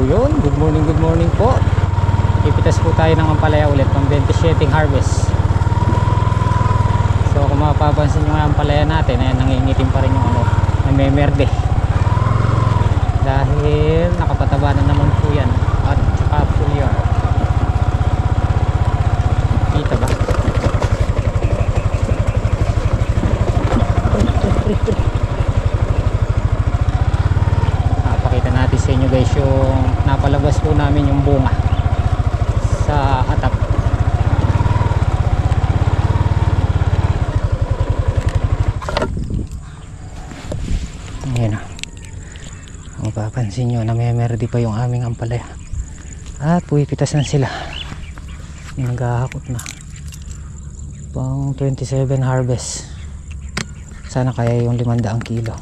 yun, good morning po. Ipitas po tayo ng ampalaya ulit ng 27 harvest. So kung mapapansin nyo nga ampalaya natin, ayan, nangingitim pa rin yung ano, namemerde. Dahil nakapataba na naman po yan at saka full yard. Kita ba? Pakita natin sa inyo guys yung napalabas po namin yung bunga sa atap. Ayan na, mapapansin nyo na may merdi pa yung aming ampalaya at puwipitas na sila. Naghahakot na pang 27 harvest. Sana kaya yung 500 kilo.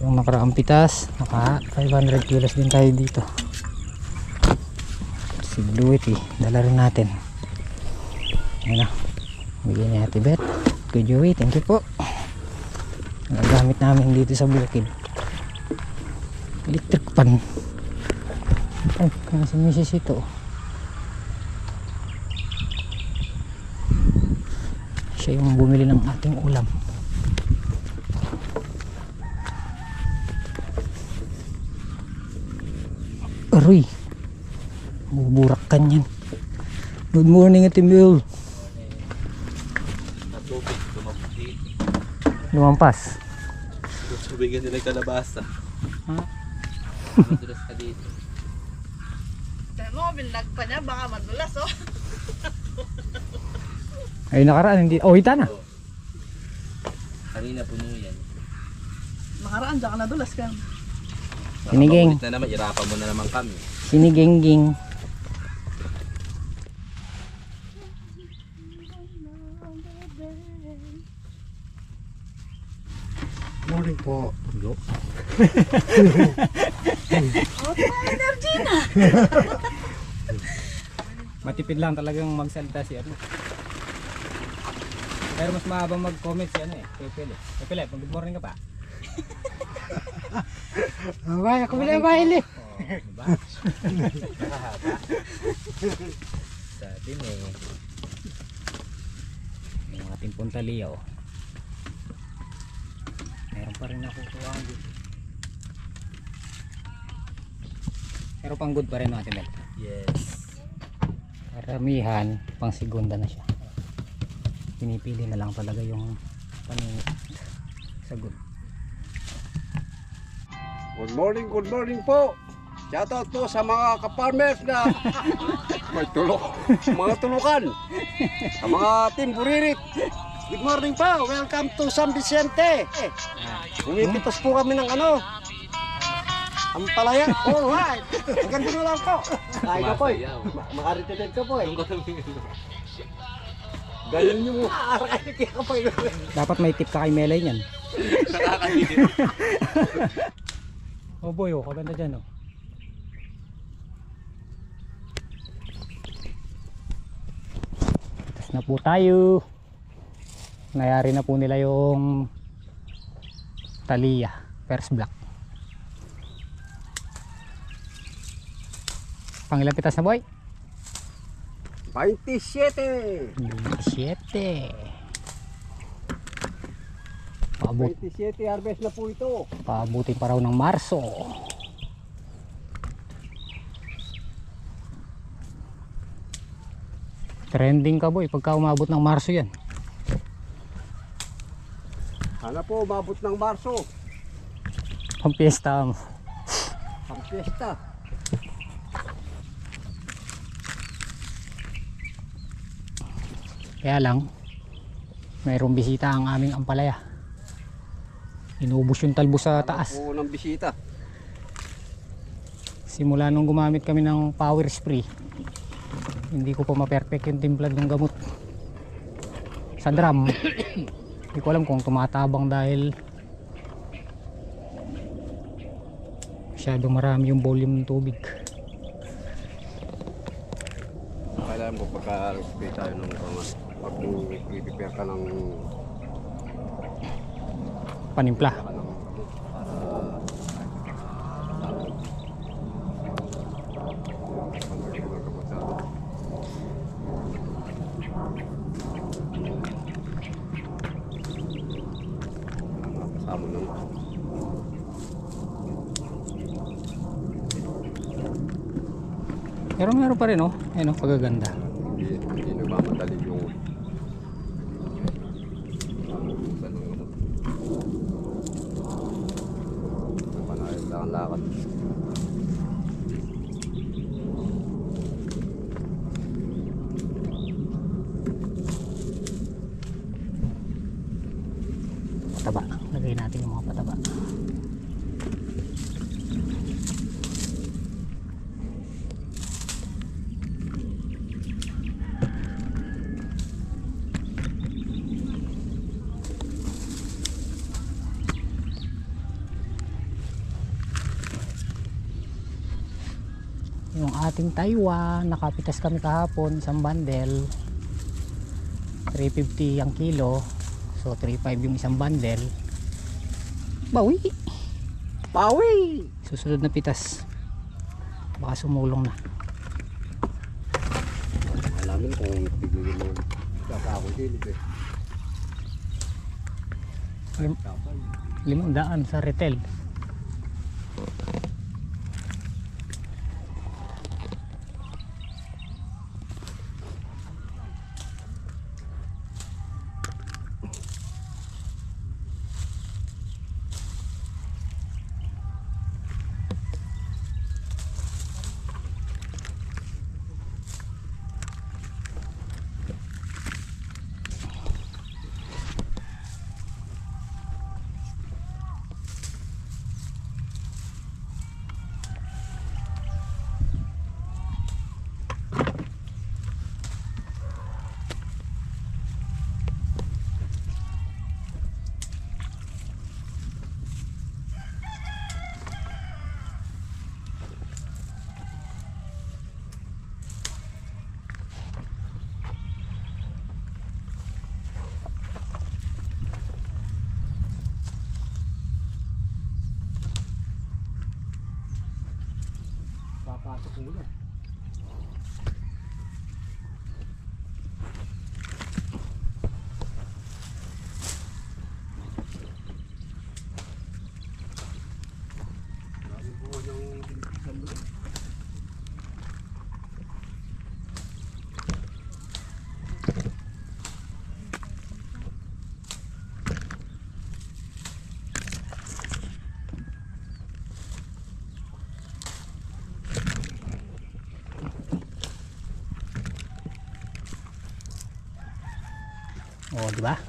Yung nakaraang pitas, naka 500 kilos din tayo dito. Si Bluey, dala rin natin. Ayan na, bigyan niya Ate Beth. Good Joey, thank you po. Nagagamit namin dito sa bukid. Electric pan. Ay, nasa misis ito. Siya yung bumili ng ating ulam. Aroy, buburak ka niyan. Good morning Ate Mel. Lumampas. Tubigan nila yung kalabasa. Ha? Madulas ka dito. Mo, binlag pa niya, baka madulas oh. Ay nakaraan, hindi. Oh, hita na. Kanina puno yan. Nakaraan, dyan ka nadulas ka. Siniging. Na naman, irapan mo na naman kami. Sinigingging. Morning po. Yo. Oh, energy na. Matipid lang talagang magsalita si ano. Pero mas mahabang mag-comment si ano eh, Pepele. Pepele, good morning ka pa. Abay, ako bila baile. Oh, diba? Sa atin eh. Yung ating puntaliyaw. Meron pa rin ako kuwang dito. Pero pang good pa rin natin Mel. Yes. Karamihan, pang segunda na siya. Pinipili na lang talaga yung paningit sa good. Good morning po. Shoutout po sa mga ka-farmers na may tulok, mga tulukan. Sa mga team Buririt. Good morning po. Welcome to San Vicente. Umipitos po kami ng ano, ampalaya. Alright. Hanggang doon lang po. Kain ka po eh. Makaritited ka po eh. Ganyan nyo mo. Arakay ka po eh. Dapat may tip ka kay Melay niyan. Nakakagigit. Oh boy, oh, kaganda dyan oh. Tapos na po tayo. Nayari na po nila yung Thalia, first block. Pangilang pitas na boy? 27. 27. Paabot, 27 harvest na po ito. paabutin pa raw ng Marso. Trending ka boy pagka umabot ng Marso yan. Sana po umabot ng Marso. Pang piyesta mo. Ang piyesta. Kaya lang mayroong bisita ang aming ampalaya. Inubos yung talbo sa taas. Po ng bisita. Simula nung gumamit kami ng power spray, hindi ko pa ma-perfect yung timplad ng gamot sa drum. Hindi ko alam kung tumatabang dahil masyadong marami yung volume ng tubig. Kailangan mo pagka-spray tayo ng pag prepare ka ng Panimpla. Amo nang. Pero meron pa rin oh. Ayun oh, pagaganda. Hindi nagmamadali yung panayos lang ang lakad. Pataba. Lagay natin yung mga pataba. Yung ating Taiwan, nakapitas kami kahapon, isang bundle. 350 ang kilo. So 3.5 yung isang bundle. Bawi. Pawi! Susunod na pitas. Baka sumulong na. Alamin kung bigyan mo kakako dilid eh. Lim- 500 sa retail. Papasok mo na. Oh, di ba?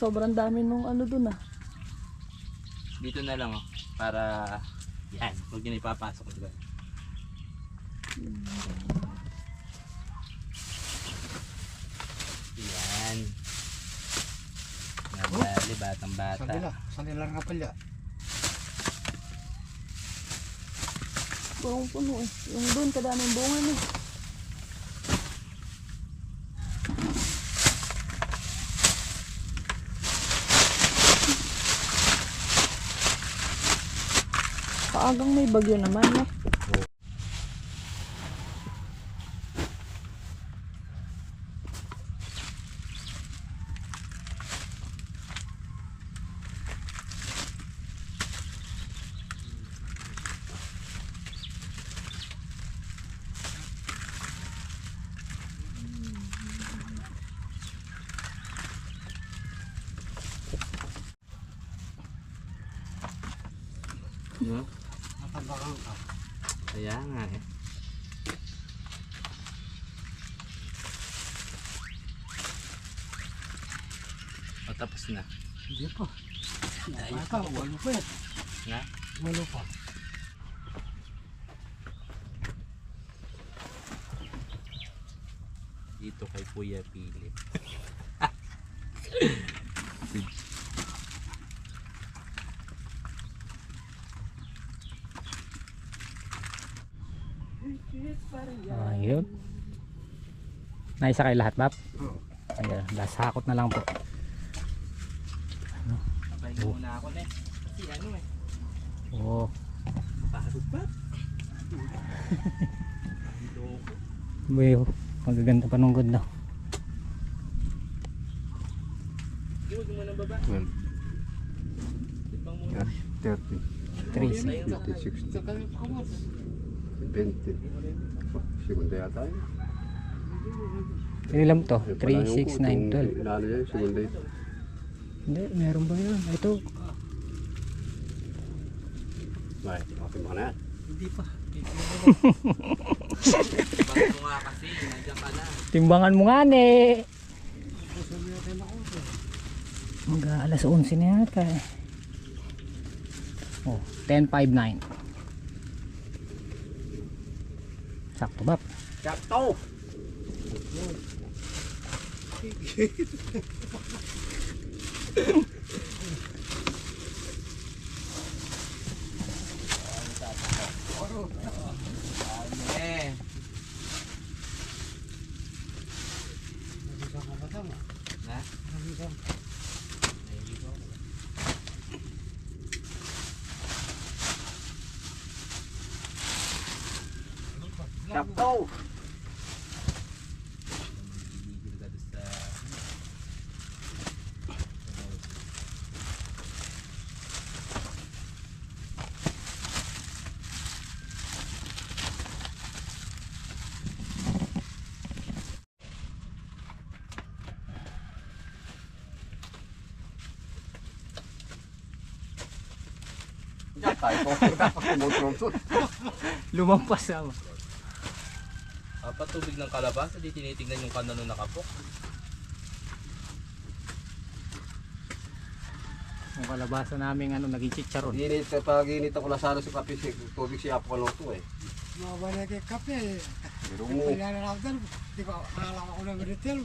Sobrang dami nung ano dun ah. Dito na lang oh. Para yan. Huwag nyo na ipapasok. Diba? Yan. Nabali, batang bata. Sanila nga pala. Purong puno eh. Yung dun, kadaming bunga eh. Paagang may bagyo naman no? No? Kaya nga eh. O tapos na. Hindi pa. Walo pa eh. Na? Walo pa. Kuya Philip. Ayun. Naisa kayo lahat, Bap? Ayan, last hakot na lang po. Sabay muna ako na eh. Kasi ano eh. Oo. Pagod pa. Buyo, magaganda pa nung good daw. Iwag mo ng baba. 12, Timbang muna. 30, 3. 50, 60, 20. Segunda yata yun. Ilan to? Yung pala 3, yung 6, 9, 12. Inano yan, segunda yun. Hindi, meron ba yun? Ito. Ay, okay mo na yan. Hindi pa. Timbang mo nga kasi. Nandiyan ka na. Timbangan mo nga ne. Mag alas 11 na yata eh. Oh, 10:59. Sakto ba? Sakto! Eh. Na? Sakto! Diyan tayo po. Dapat tumutulong. Lumampas ah. Patubig ng kalabasa, di tinitignan yung kanano nakapok. Yung kalabasa namin ano, naging chicharon. Pag init ako lasano sa kape, tubig siya po kaloto eh. Mawala kay kape. Pero mo, Kailangan ako dyan. Di ko alam ako ng retail.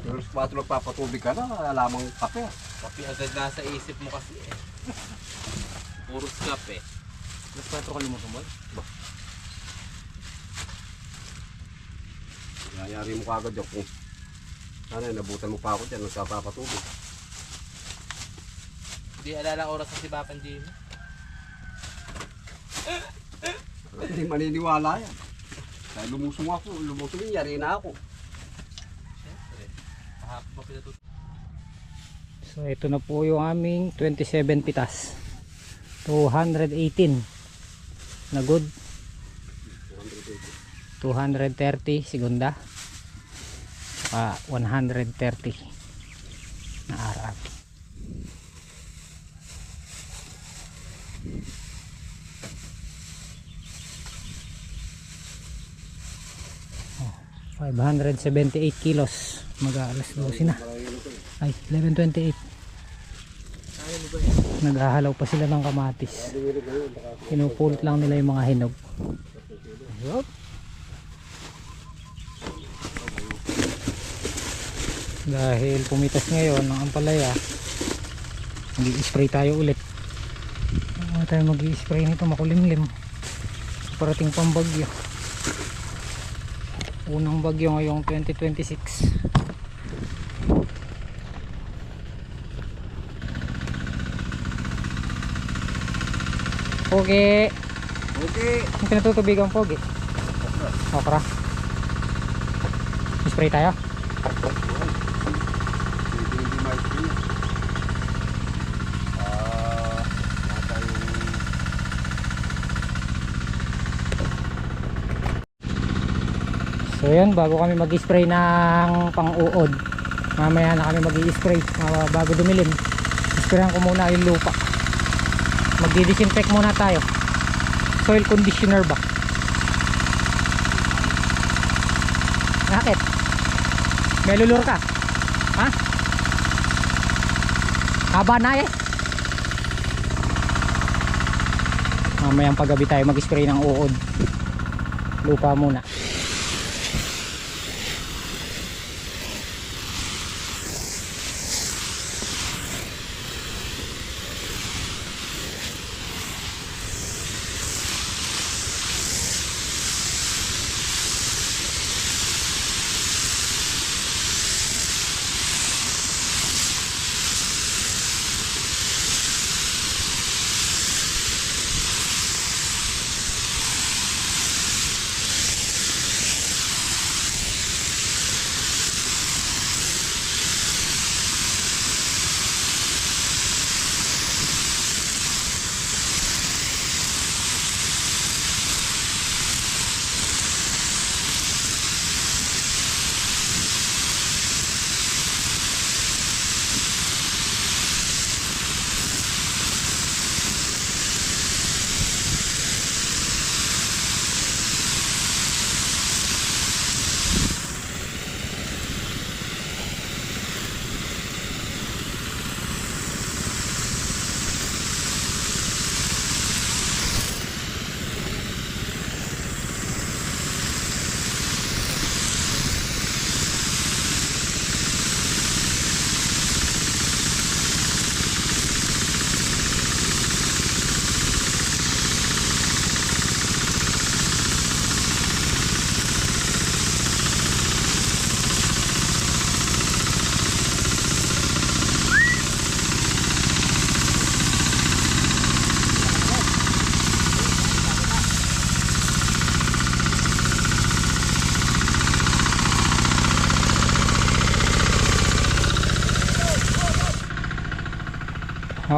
pero sa 4 nagpapatubig ka na, lamang kape. Kapi agad nasa isip mo kasi eh. Puros kape. Plus 4 ka lumusumol? Nangyari mo kagad yung kung ano, nabutan mo pa ako dyan, nagpapatubig. Hindi alala oras sa sibapan, Jimmy. Hindi maniniwala yan. Dahil lumusong yun, yari na ako. Siyempre. Kahapon pa pinatutulog. So ito na po yung aming 27 pitas. 218 na good. 230 segunda. Saka 130 na RR. Oh, 578 kilos. Mag-aalas 12 na. Ay, 11:28. Naghahalaw pa sila ng kamatis. Pinupulot lang nila yung mga hinog. Yup. Dahil pumitas ngayon ng ampalaya, mag-i-spray tayo ulit. Ano tayo mag-i-spray nito, makulimlim. Parating pang bagyo. Unang bagyo ngayong 2026. Pogi. Okay. Ang pinatutubigang pogi. Okra. Spray tayo. Hindi ma-spray. Nata yung... So yun, bago kami mag-spray ng pang-uod, mamaya na kami mag-i-spray bago dumilim. Sprayan ko muna yung lupa. Magdi-disinfect muna tayo. Soil conditioner ba? Bakit? May lulur ka? Ha? Haba na eh. Mamayang paggabi tayo mag-spray ng uod. Lupa muna.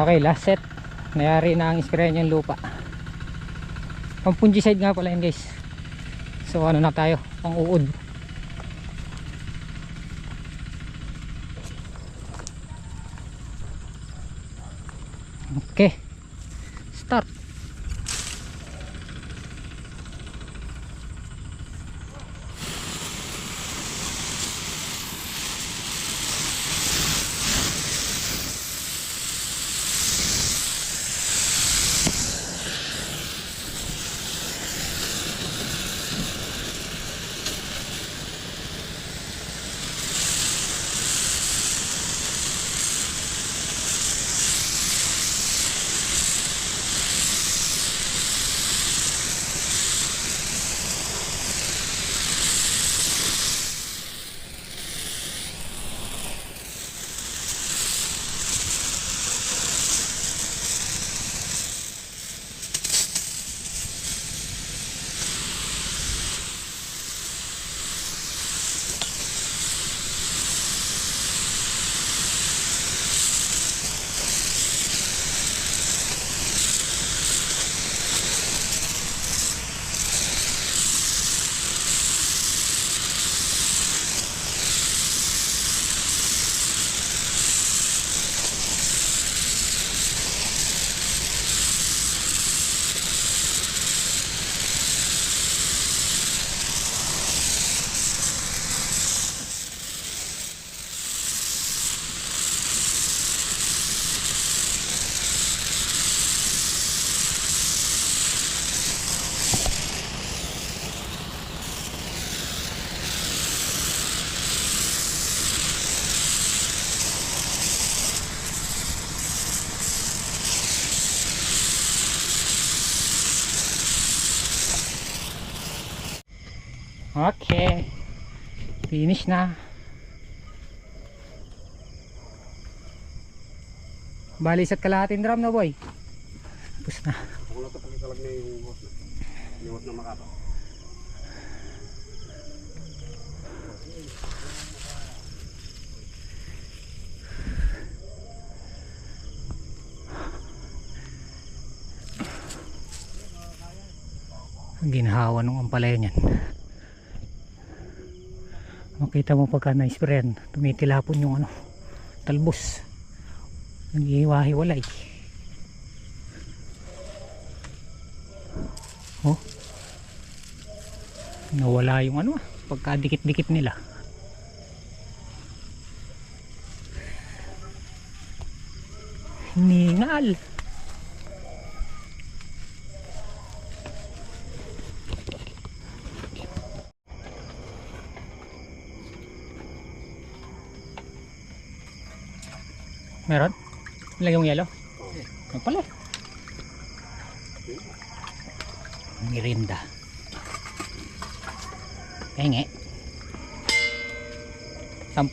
Okay, last set. Nayari na ang spray niyang lupa. Pang fungicide nga pala yun guys. So ano na tayo, pang uod. Okay, start. Okay, finish na. Bali isa't kalahating drum na boy. Tapos na. Ako na ito pagkakalag na yung hot na. Yung hot na makapa. Ang ginhawa ng ampalaya niyan. Makita mo pagka na-sprayan, tumitilapon yung ano, talbos. Nag-ihiwa-hiwalay. Oh. Nawala yung ano, pagka dikit-dikit nila. Ningal. Meron? Lagay yung yellow? Ano pala? Mirinda. Penge. 10.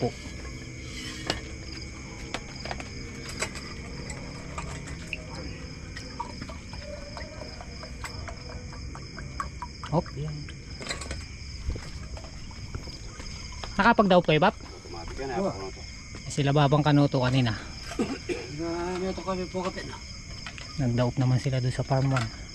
Hop, yan. Nakapag-daw kayo, Bap? Automatic yan. Ako na ito. Sila babang kanuto kanina. Ito kami po kapit. Nagdaop naman sila doon sa farm 1.